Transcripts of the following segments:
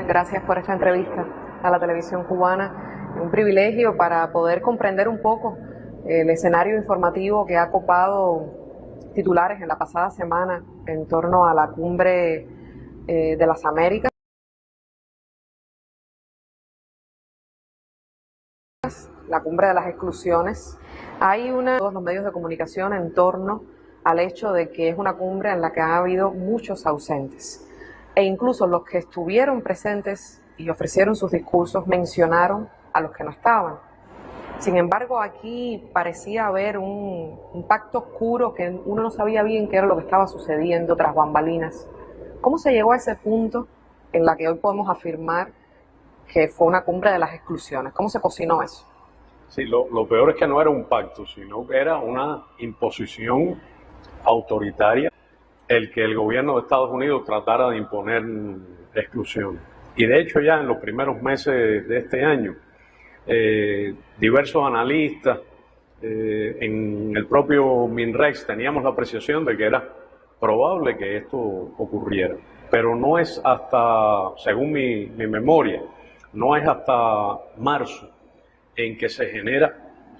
Gracias por esta entrevista a la televisión cubana. Un privilegio para poder comprender un poco el escenario informativo que ha copado titulares en la pasada semana en torno a la cumbre de las Américas, la cumbre de las exclusiones. Hay todos los medios de comunicación en torno al hecho de que es una cumbre en la que ha habido muchos ausentes. E incluso los que estuvieron presentes y ofrecieron sus discursos mencionaron a los que no estaban. Sin embargo, aquí parecía haber un pacto oscuro que uno no sabía bien qué era lo que estaba sucediendo tras bambalinas. ¿Cómo se llegó a ese punto en la que hoy podemos afirmar que fue una cumbre de las exclusiones? ¿Cómo se cocinó eso? Sí, lo peor es que no era un pacto, sino que era una imposición autoritaria el que el gobierno de Estados Unidos tratara de imponer exclusión. Y de hecho ya en los primeros meses de este año, diversos analistas, en el propio MINREX teníamos la apreciación de que era probable que esto ocurriera. Pero no es hasta, según mi memoria, no es hasta marzo en que se genera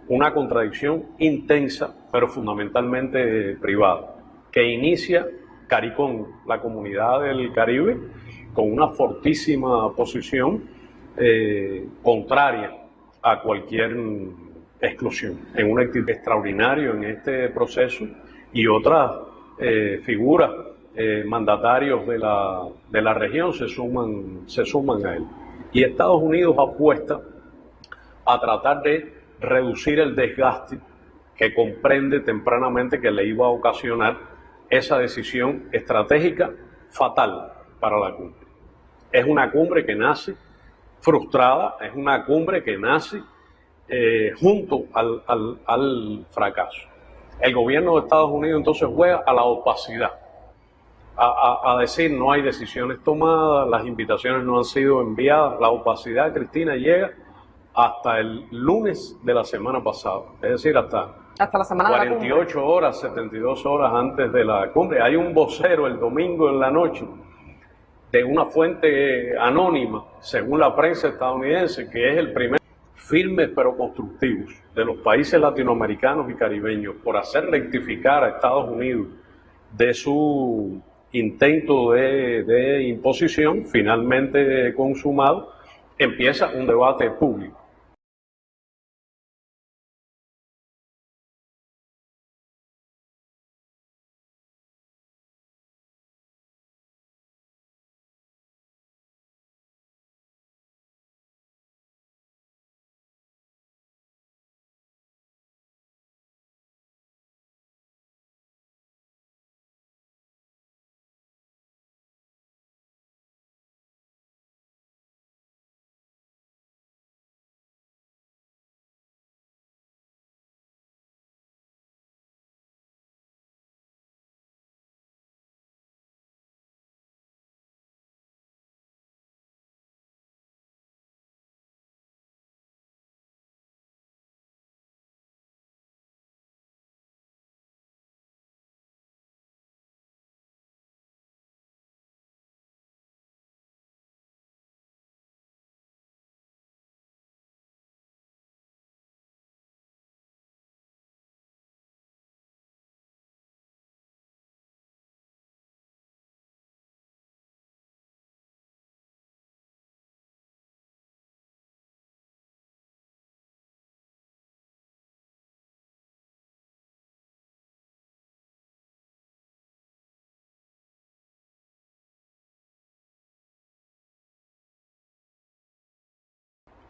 una contradicción intensa, pero fundamentalmente privada, que inicia CARICOM, la Comunidad del Caribe, con una fortísima posición contraria a cualquier exclusión, en un actitud extraordinario en este proceso, y otras figuras, mandatarios de la región se suman a él. Y Estados Unidos apuesta a tratar de reducir el desgaste que comprende tempranamente que le iba a ocasionar esa decisión estratégica fatal para la cumbre. Es una cumbre que nace frustrada, es una cumbre que nace junto al fracaso. El gobierno de Estados Unidos entonces juega a la opacidad, a decir no hay decisiones tomadas, las invitaciones no han sido enviadas. La opacidad, Cristina, llega hasta el lunes de la semana pasada, es decir, hasta la semana 48 horas, 72 horas antes de la cumbre. Hay un vocero el domingo en la noche de una fuente anónima, según la prensa estadounidense, que es el primer firmes pero constructivos de los países latinoamericanos y caribeños por hacer rectificar a Estados Unidos de su intento de imposición finalmente consumado. Empieza un debate público.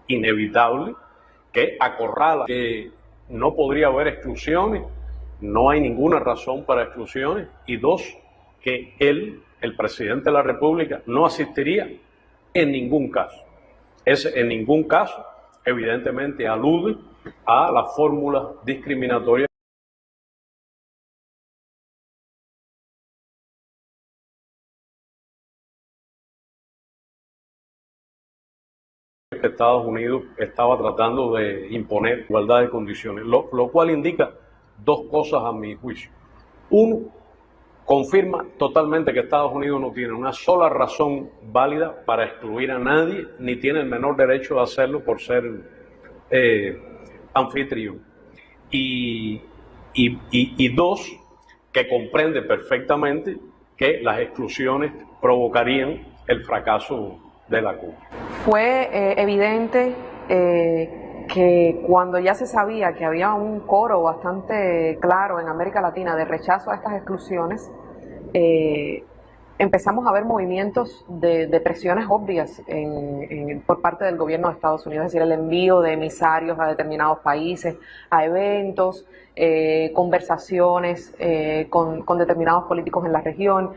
Inevitable, que acorrala, que no podría haber exclusiones, no hay ninguna razón para exclusiones, y dos, que él, el presidente de la República, no asistiría en ningún caso. Ese en ningún caso, evidentemente, alude a la fórmula discriminatoria que Estados Unidos estaba tratando de imponer igualdad de condiciones, lo cual indica dos cosas a mi juicio. Uno, confirma totalmente que Estados Unidos no tiene una sola razón válida para excluir a nadie, ni tiene el menor derecho de hacerlo por ser anfitrión. Y dos, que comprende perfectamente que las exclusiones provocarían el fracaso de la cumbre. Fue evidente que cuando ya se sabía que había un coro bastante claro en América Latina de rechazo a estas exclusiones, empezamos a ver movimientos de presiones obvias por parte del gobierno de Estados Unidos, es decir, el envío de emisarios a determinados países, a eventos, conversaciones con determinados políticos en la región,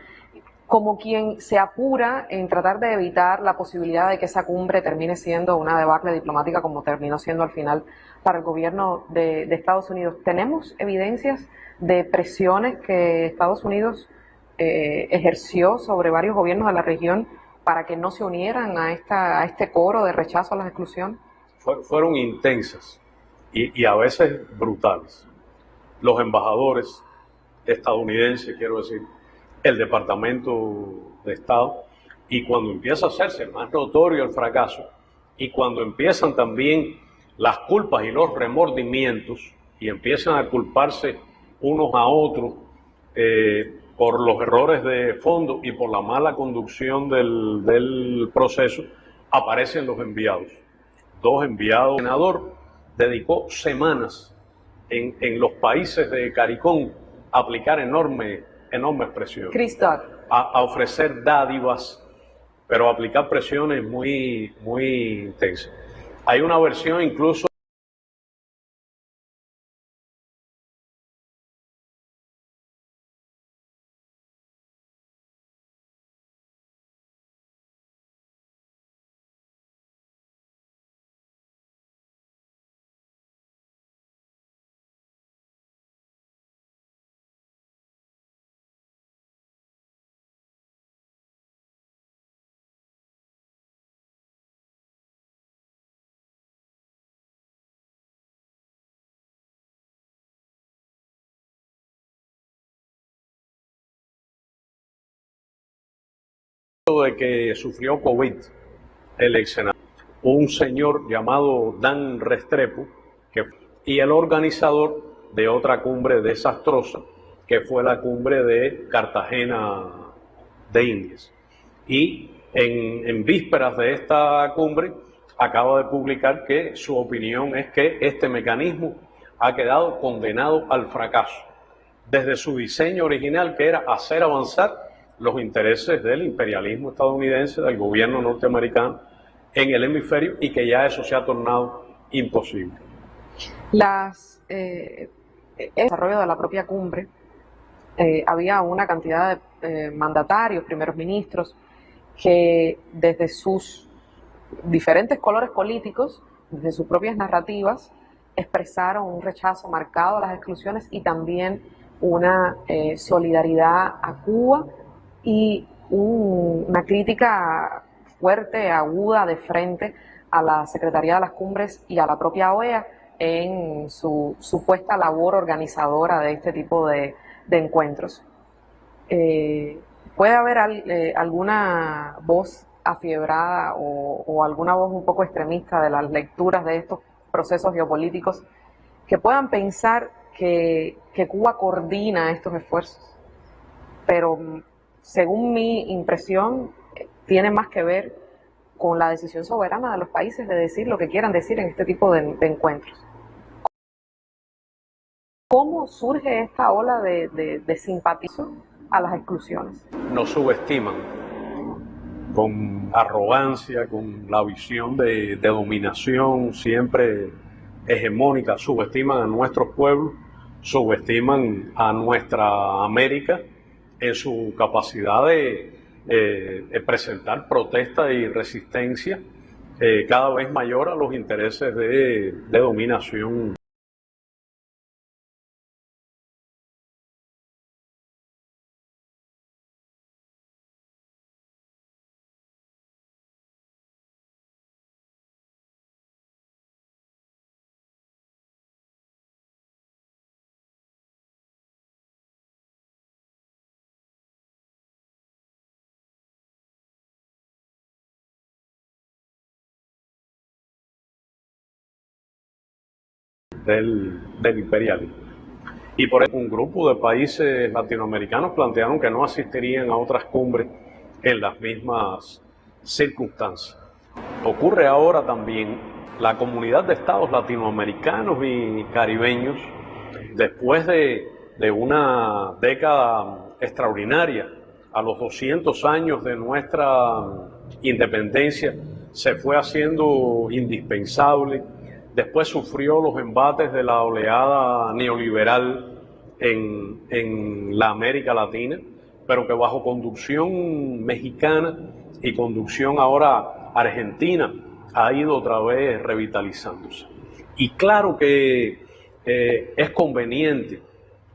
como quien se apura en tratar de evitar la posibilidad de que esa cumbre termine siendo una debacle diplomática como terminó siendo al final para el gobierno de Estados Unidos. ¿Tenemos evidencias de presiones que Estados Unidos ejerció sobre varios gobiernos de la región para que no se unieran a este coro de rechazo a la exclusión? Fueron intensas y a veces brutales. Los embajadores estadounidenses, quiero decir, el Departamento de Estado, y cuando empieza a hacerse más notorio el fracaso, y cuando empiezan también las culpas y los remordimientos, y empiezan a culparse unos a otros por los errores de fondo y por la mala conducción del proceso, aparecen los enviados. Dos enviados. El senador dedicó semanas en los países de CARICOM a aplicar enormes presiones, a ofrecer dádivas, pero a aplicar presiones muy intensas. Hay una versión incluso de que sufrió COVID el ex senador, un señor llamado Dan Restrepo, y el organizador de otra cumbre desastrosa, que fue la cumbre de Cartagena de Indias. Y en vísperas de esta cumbre acaba de publicar que su opinión es que este mecanismo ha quedado condenado al fracaso, desde su diseño original, que era hacer avanzar los intereses del imperialismo estadounidense, del gobierno norteamericano en el hemisferio, y que ya eso se ha tornado imposible. El desarrollo de la propia cumbre, había una cantidad de mandatarios, primeros ministros, que desde sus diferentes colores políticos, desde sus propias narrativas, expresaron un rechazo marcado a las exclusiones y también una solidaridad a Cuba y una crítica fuerte, aguda, de frente a la Secretaría de las Cumbres y a la propia OEA en su supuesta labor organizadora de este tipo de encuentros. ¿Puede haber alguna voz afiebrada o alguna voz un poco extremista de las lecturas de estos procesos geopolíticos que puedan pensar que Cuba coordina estos esfuerzos? Pero según mi impresión, tiene más que ver con la decisión soberana de los países de decir lo que quieran decir en este tipo de encuentros. ¿Cómo surge esta ola de simpatizo a las exclusiones? Nos subestiman con arrogancia, con la visión de dominación siempre hegemónica, subestiman a nuestros pueblos, subestiman a nuestra América en su capacidad de presentar protesta y resistencia cada vez mayor a los intereses de dominación del imperialismo. Y por eso un grupo de países latinoamericanos plantearon que no asistirían a otras cumbres en las mismas circunstancias. Ocurre ahora también la comunidad de estados latinoamericanos y caribeños, después de una década extraordinaria, a los 200 años de nuestra independencia, se fue haciendo indispensable. Después sufrió los embates de la oleada neoliberal en la América Latina, pero que bajo conducción mexicana y conducción ahora argentina ha ido otra vez revitalizándose. Y claro que es conveniente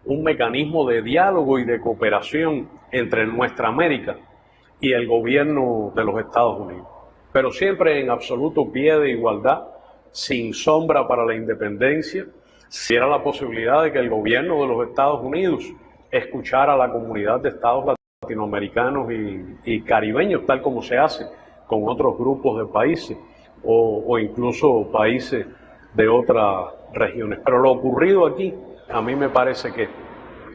un mecanismo de diálogo y de cooperación entre nuestra América y el gobierno de los Estados Unidos, pero siempre en absoluto pie de igualdad, sin sombra para la independencia. Si era la posibilidad de que el gobierno de los Estados Unidos escuchara a la comunidad de estados latinoamericanos y caribeños, tal como se hace con otros grupos de países o incluso países de otras regiones. Pero lo ocurrido aquí, a mí me parece que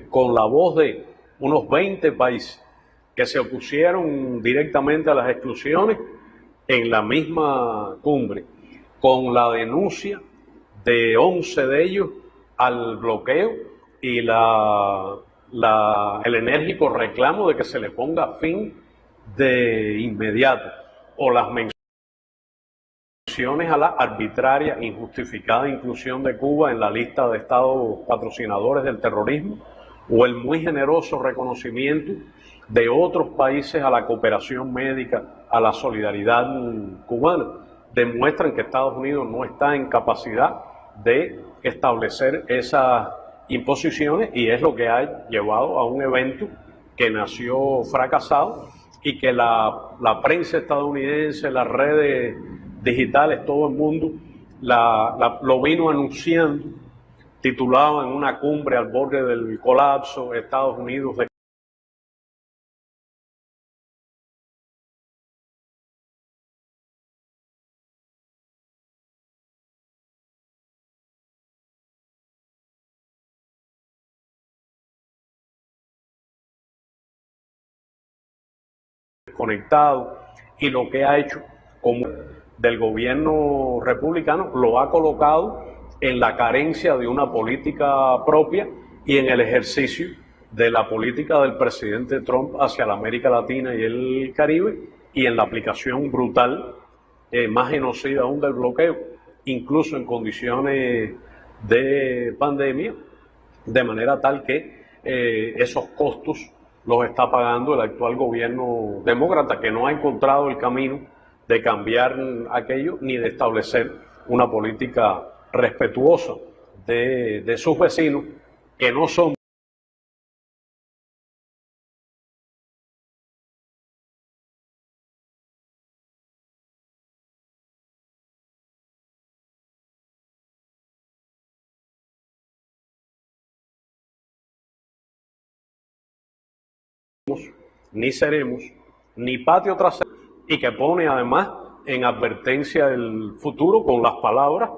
con la voz de unos 20 países que se opusieron directamente a las exclusiones en la misma cumbre, con la denuncia de 11 de ellos al bloqueo y el enérgico reclamo de que se le ponga fin de inmediato, o las menciones a la arbitraria, injustificada inclusión de Cuba en la lista de estados patrocinadores del terrorismo, o el muy generoso reconocimiento de otros países a la cooperación médica, a la solidaridad cubana, demuestran que Estados Unidos no está en capacidad de establecer esas imposiciones, y es lo que ha llevado a un evento que nació fracasado y que la prensa estadounidense, las redes digitales, todo el mundo lo vino anunciando, titulado en una cumbre al borde del colapso, Estados Unidos desconectado, y lo que ha hecho como del gobierno republicano lo ha colocado en la carencia de una política propia y en el ejercicio de la política del presidente Trump hacia la América Latina y el Caribe, y en la aplicación brutal, más genocida aún, del bloqueo, incluso en condiciones de pandemia, de manera tal que esos costos los está pagando el actual gobierno demócrata, que no ha encontrado el camino de cambiar aquello ni de establecer una política respetuosa de sus vecinos, que no son ni seremos ni patio trasero, y que pone además en advertencia el futuro con las palabras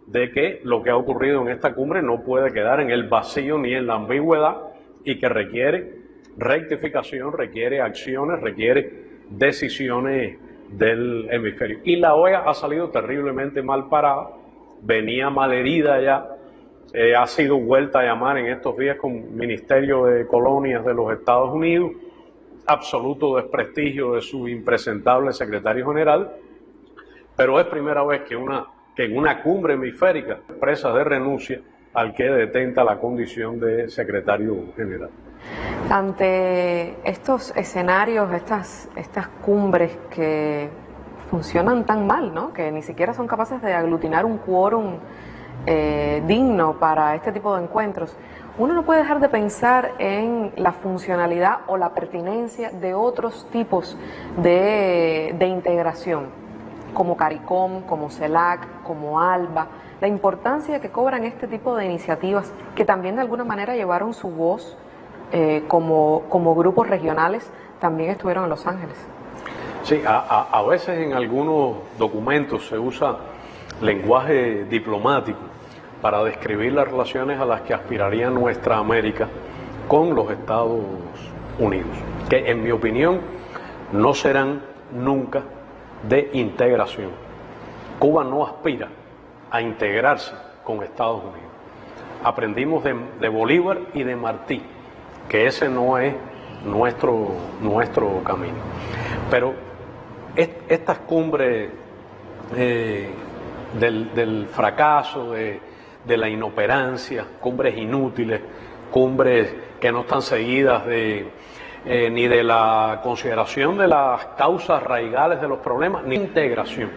de que lo que ha ocurrido en esta cumbre no puede quedar en el vacío ni en la ambigüedad, y que requiere rectificación, requiere acciones, requiere decisiones del hemisferio. Y la OEA ha salido terriblemente mal parada, venía malherida ya, ha sido vuelta a llamar en estos días con Ministerio de Colonias de los Estados Unidos, absoluto desprestigio de su impresentable secretario general, pero es primera vez que en una cumbre hemisférica expresa de renuncia al que detenta la condición de secretario general. Ante estos escenarios, estas cumbres que funcionan tan mal, ¿no?, que ni siquiera son capaces de aglutinar un quórum digno para este tipo de encuentros, uno no puede dejar de pensar en la funcionalidad o la pertinencia de otros tipos de integración, como CARICOM, como CELAC, como ALBA, la importancia que cobran este tipo de iniciativas, que también de alguna manera llevaron su voz como grupos regionales, también estuvieron en Los Ángeles. Sí, a veces en algunos documentos se usa lenguaje diplomático para describir las relaciones a las que aspiraría nuestra América con los Estados Unidos, que en mi opinión no serán nunca de integración. Cuba no aspira a integrarse con Estados Unidos. Aprendimos de Bolívar y de Martí que ese no es nuestro camino. Pero estas cumbres del fracaso, de la inoperancia, cumbres inútiles, cumbres que no están seguidas ni de la consideración de las causas raigales de los problemas, ni integración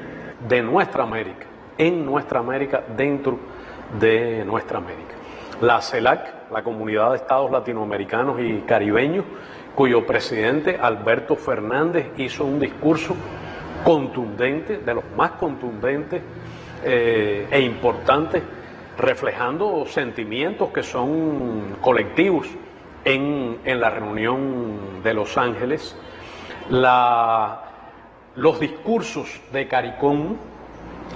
de nuestra América, en nuestra América, dentro de nuestra América. La CELAC, la Comunidad de Estados Latinoamericanos y Caribeños, cuyo presidente Alberto Fernández hizo un discurso contundente, de los más contundentes e importantes, reflejando sentimientos que son colectivos en la reunión de Los Ángeles. Los discursos de CARICOM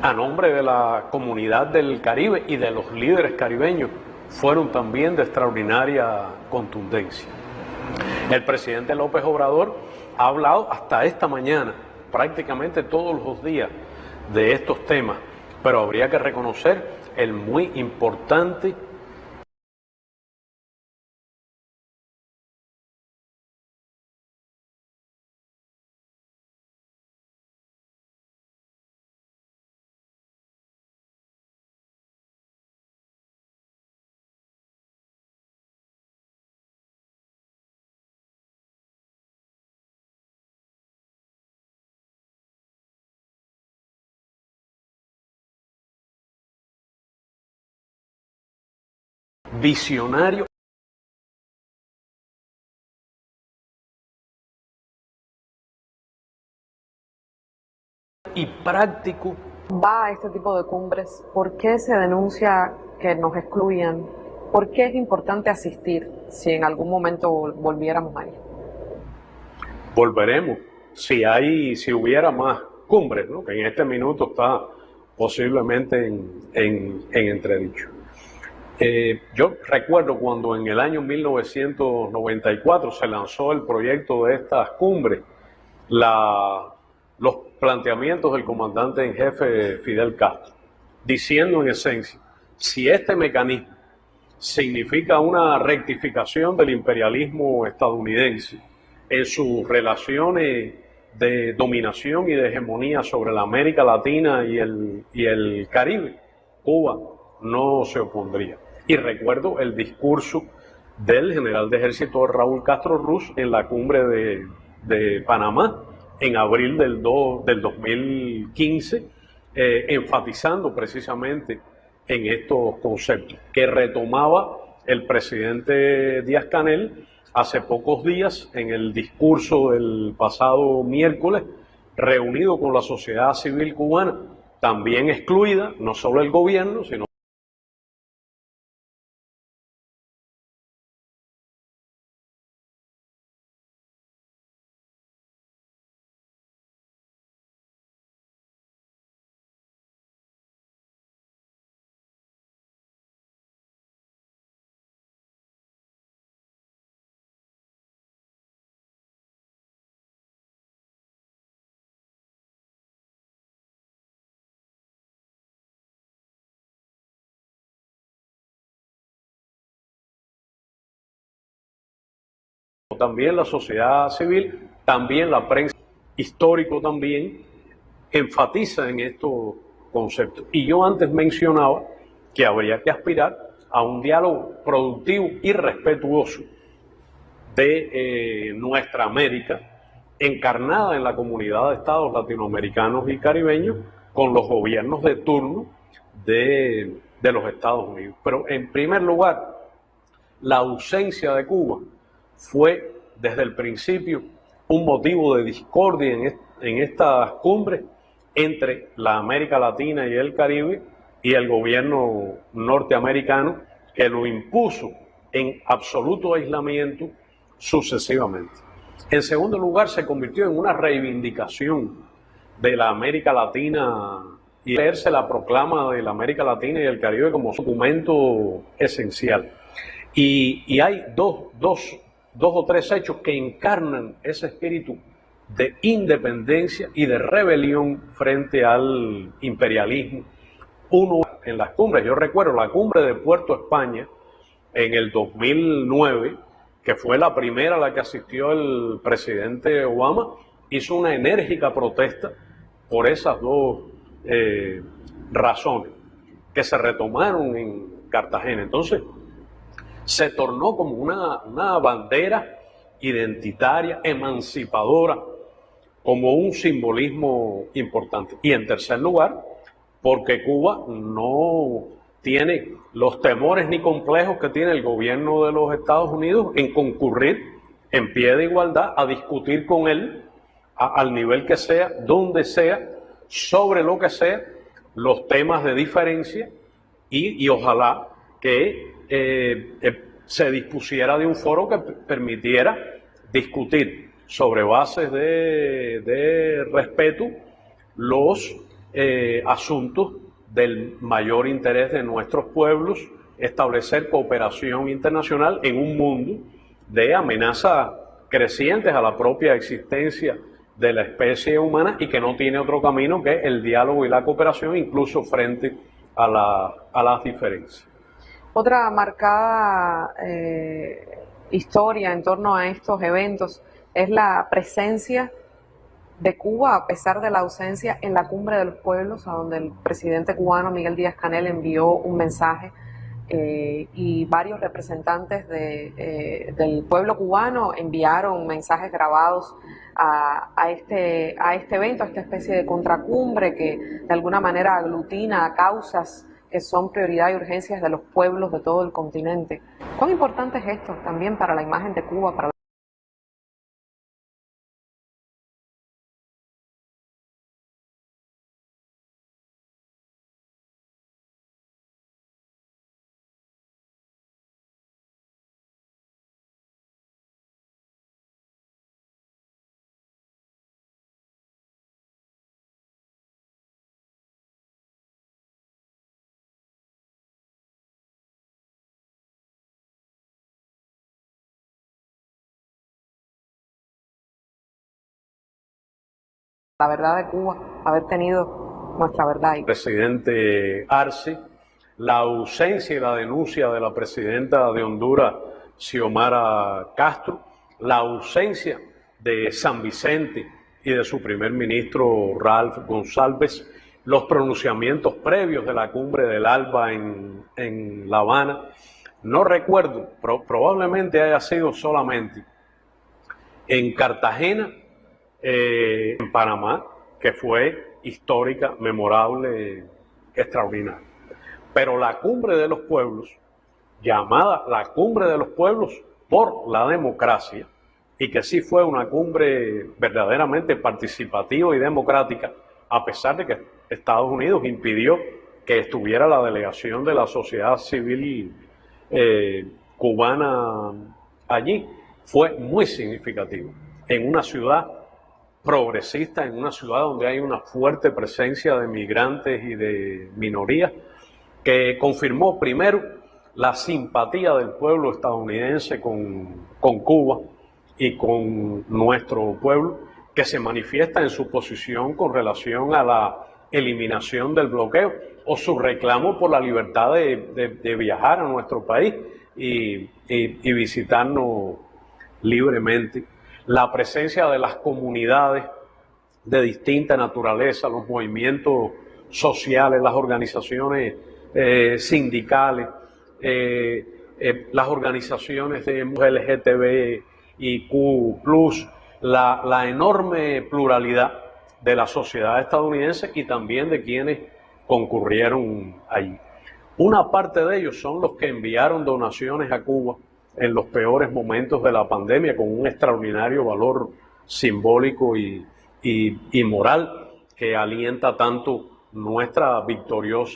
a nombre de la comunidad del Caribe y de los líderes caribeños fueron también de extraordinaria contundencia. El presidente López Obrador ha hablado hasta esta mañana, prácticamente todos los días, de estos temas, pero habría que reconocer el muy importante visionario y práctico. Va a este tipo de cumbres, ¿por qué se denuncia que nos excluyan? ¿Por qué es importante asistir si en algún momento volviéramos ahí? Volveremos si hubiera más cumbres, ¿no? Que en este minuto está posiblemente en entredicho. Yo recuerdo cuando en el año 1994 se lanzó el proyecto de estas cumbres, los planteamientos del comandante en jefe Fidel Castro, diciendo en esencia, si este mecanismo significa una rectificación del imperialismo estadounidense en sus relaciones de dominación y de hegemonía sobre la América Latina y el Caribe, Cuba no se opondría. Y recuerdo el discurso del general de ejército Raúl Castro Ruz en la cumbre de Panamá en abril del 2015, enfatizando precisamente en estos conceptos que retomaba el presidente Díaz-Canel hace pocos días en el discurso del pasado miércoles, reunido con la sociedad civil cubana, también excluida, no solo el gobierno, sino también la sociedad civil, también la prensa, histórico también, enfatiza en estos conceptos. Y yo antes mencionaba que habría que aspirar a un diálogo productivo y respetuoso de nuestra América, encarnada en la comunidad de estados latinoamericanos y caribeños, con los gobiernos de turno de los Estados Unidos. Pero en primer lugar, la ausencia de Cuba fue desde el principio un motivo de discordia en estas cumbres entre la América Latina y el Caribe y el gobierno norteamericano, que lo impuso en absoluto aislamiento sucesivamente. En segundo lugar, se convirtió en una reivindicación de la América Latina y leerse la proclama de la América Latina y el Caribe como documento esencial. Y hay dos o tres hechos que encarnan ese espíritu de independencia y de rebelión frente al imperialismo. Uno en las cumbres, yo recuerdo la cumbre de Puerto España en el 2009, que fue la primera a la que asistió el presidente Obama, hizo una enérgica protesta por esas dos razones que se retomaron en Cartagena. Entonces, se tornó como una bandera identitaria, emancipadora, como un simbolismo importante. Y en tercer lugar, porque Cuba no tiene los temores ni complejos que tiene el gobierno de los Estados Unidos en concurrir en pie de igualdad a discutir con él al nivel que sea, donde sea, sobre lo que sea, los temas de diferencia y ojalá que se dispusiera de un foro que permitiera discutir sobre bases de respeto los asuntos del mayor interés de nuestros pueblos, establecer cooperación internacional en un mundo de amenazas crecientes a la propia existencia de la especie humana y que no tiene otro camino que el diálogo y la cooperación, incluso frente a las diferencias. Otra marcada historia en torno a estos eventos es la presencia de Cuba, a pesar de la ausencia, en la Cumbre de los Pueblos, a donde el presidente cubano Miguel Díaz-Canel envió un mensaje y varios representantes del pueblo cubano enviaron mensajes grabados a este evento, a esta especie de contracumbre que de alguna manera aglutina a causas que son prioridad y urgencias de los pueblos de todo el continente. ¿Cuán importante es esto también para la imagen de Cuba, para la verdad de Cuba, haber tenido nuestra verdad? Presidente Arce, la ausencia y la denuncia de la presidenta de Honduras, Xiomara Castro, la ausencia de San Vicente y de su primer ministro Ralph González, los pronunciamientos previos de la cumbre del ALBA en La Habana. No recuerdo, probablemente haya sido solamente en Cartagena, en Panamá, que fue histórica, memorable, extraordinaria. Pero la cumbre de los pueblos, llamada la cumbre de los pueblos por la democracia, y que sí fue una cumbre verdaderamente participativa y democrática, a pesar de que Estados Unidos impidió que estuviera la delegación de la sociedad civil cubana allí, fue muy significativo. En una ciudad progresista, en una ciudad donde hay una fuerte presencia de migrantes y de minorías, que confirmó primero la simpatía del pueblo estadounidense con Cuba y con nuestro pueblo, que se manifiesta en su posición con relación a la eliminación del bloqueo o su reclamo por la libertad de viajar a nuestro país y visitarnos libremente. La presencia de las comunidades de distinta naturaleza, los movimientos sociales, las organizaciones sindicales, las organizaciones de LGTBIQ+, la enorme pluralidad de la sociedad estadounidense y también de quienes concurrieron allí. Una parte de ellos son los que enviaron donaciones a Cuba en los peores momentos de la pandemia con un extraordinario valor simbólico y moral que alienta tanto nuestra victoriosa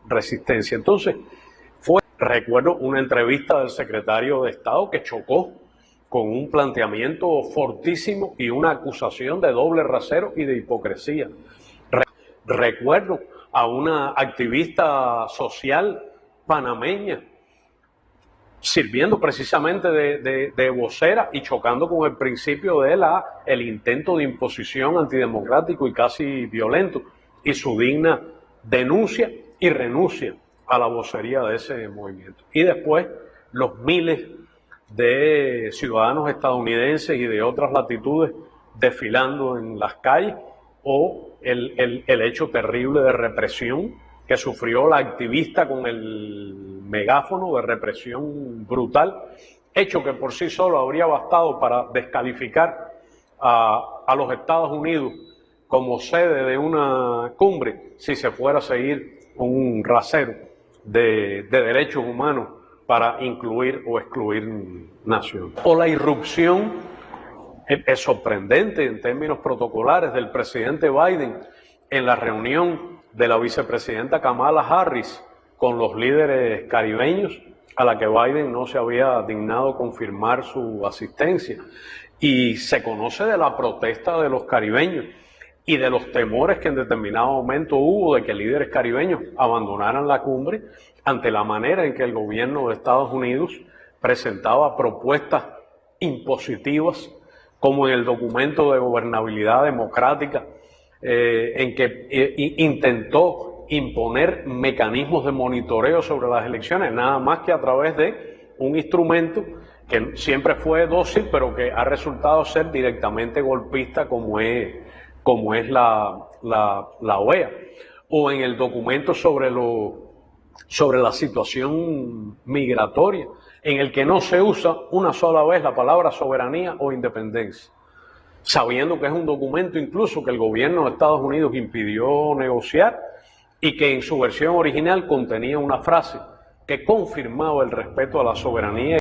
resistencia. Entonces, recuerdo una entrevista del secretario de Estado que chocó con un planteamiento fortísimo y una acusación de doble rasero y de hipocresía. Recuerdo a una activista social panameña sirviendo precisamente de vocera y chocando con el principio de el intento de imposición antidemocrático y casi violento, y su digna denuncia y renuncia a la vocería de ese movimiento. Y después los miles de ciudadanos estadounidenses y de otras latitudes desfilando en las calles, o el hecho terrible de represión que sufrió la activista con el megáfono, de represión brutal, hecho que por sí solo habría bastado para descalificar a los Estados Unidos como sede de una cumbre si se fuera a seguir un rasero de derechos humanos para incluir o excluir naciones. O la irrupción, es sorprendente en términos protocolares, del presidente Biden en la reunión de la vicepresidenta Kamala Harris con los líderes caribeños, a la que Biden no se había dignado confirmar su asistencia. Y se conoce de la protesta de los caribeños y de los temores que en determinado momento hubo de que líderes caribeños abandonaran la cumbre ante la manera en que el gobierno de Estados Unidos presentaba propuestas impositivas, como en el documento de gobernabilidad democrática, en que intentó imponer mecanismos de monitoreo sobre las elecciones, nada más que a través de un instrumento que siempre fue dócil, pero que ha resultado ser directamente golpista, como es la OEA, o en el documento sobre la situación migratoria, en el que no se usa una sola vez la palabra soberanía o independencia, sabiendo que es un documento incluso que el gobierno de Estados Unidos impidió negociar y que en su versión original contenía una frase que confirmaba el respeto a la soberanía.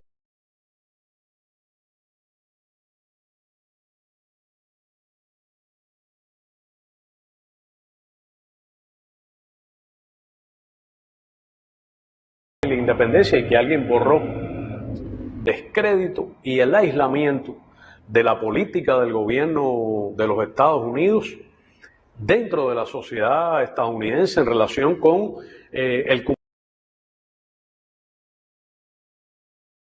La independencia, y que alguien borró descrédito y el aislamiento de la política del gobierno de los Estados Unidos dentro de la sociedad estadounidense en relación con el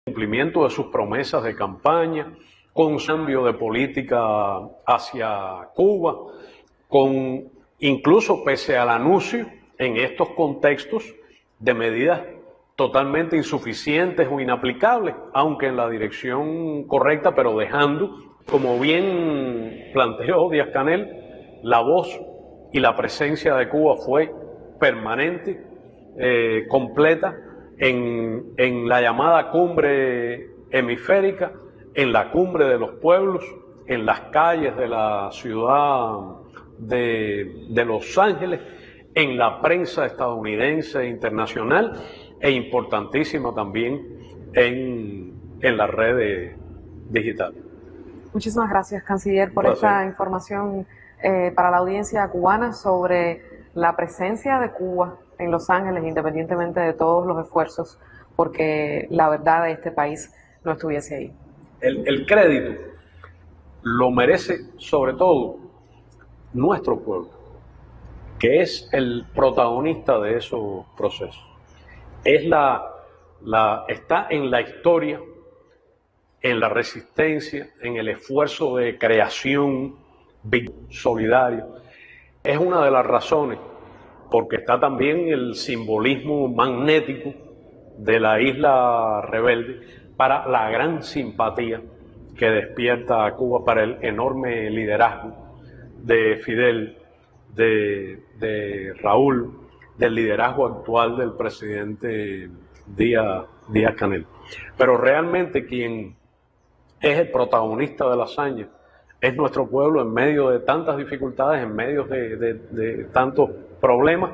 cumplimiento de sus promesas de campaña, con un cambio de política hacia Cuba, con incluso pese al anuncio en estos contextos de medidas totalmente insuficientes o inaplicables, aunque en la dirección correcta, pero dejando, como bien planteó Díaz-Canel, la voz y la presencia de Cuba fue permanente, completa, en la llamada cumbre hemisférica, en la cumbre de los pueblos, en las calles de la ciudad de Los Ángeles, en la prensa estadounidense e internacional, e importantísima también en las redes digitales. Muchísimas gracias, canciller, por esta información para la audiencia cubana sobre la presencia de Cuba en Los Ángeles, independientemente de todos los esfuerzos, porque la verdad de este país no estuviese ahí. El crédito lo merece sobre todo nuestro pueblo, que es el protagonista de esos procesos. Está en la historia, en la resistencia, en el esfuerzo de creación solidario. Es una de las razones, porque está también el simbolismo magnético de la isla rebelde para la gran simpatía que despierta a Cuba, para el enorme liderazgo de Fidel, de Raúl, del liderazgo actual del presidente Díaz-Canel. Pero realmente quien es el protagonista de la hazaña es nuestro pueblo, en medio de tantas dificultades, en medio de tantos problemas,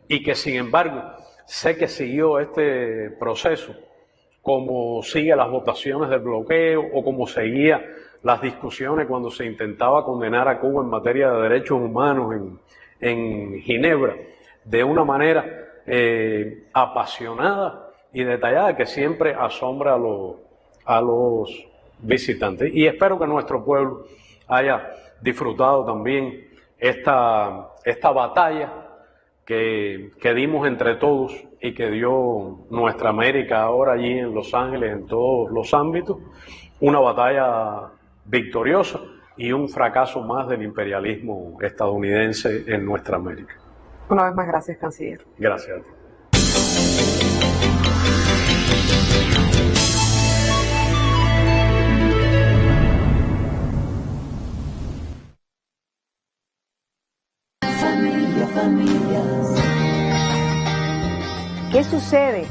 y que sin embargo sé que siguió este proceso como sigue las votaciones del bloqueo, o como seguía las discusiones cuando se intentaba condenar a Cuba en materia de derechos humanos en Ginebra, de una manera apasionada y detallada que siempre asombra a los visitantes. Y espero que nuestro pueblo haya disfrutado también esta batalla que dimos entre todos y que dio nuestra América ahora allí en Los Ángeles en todos los ámbitos, una batalla victoriosa y un fracaso más del imperialismo estadounidense en nuestra América. Una vez más, gracias, canciller. Gracias a ti. ¿Qué sucede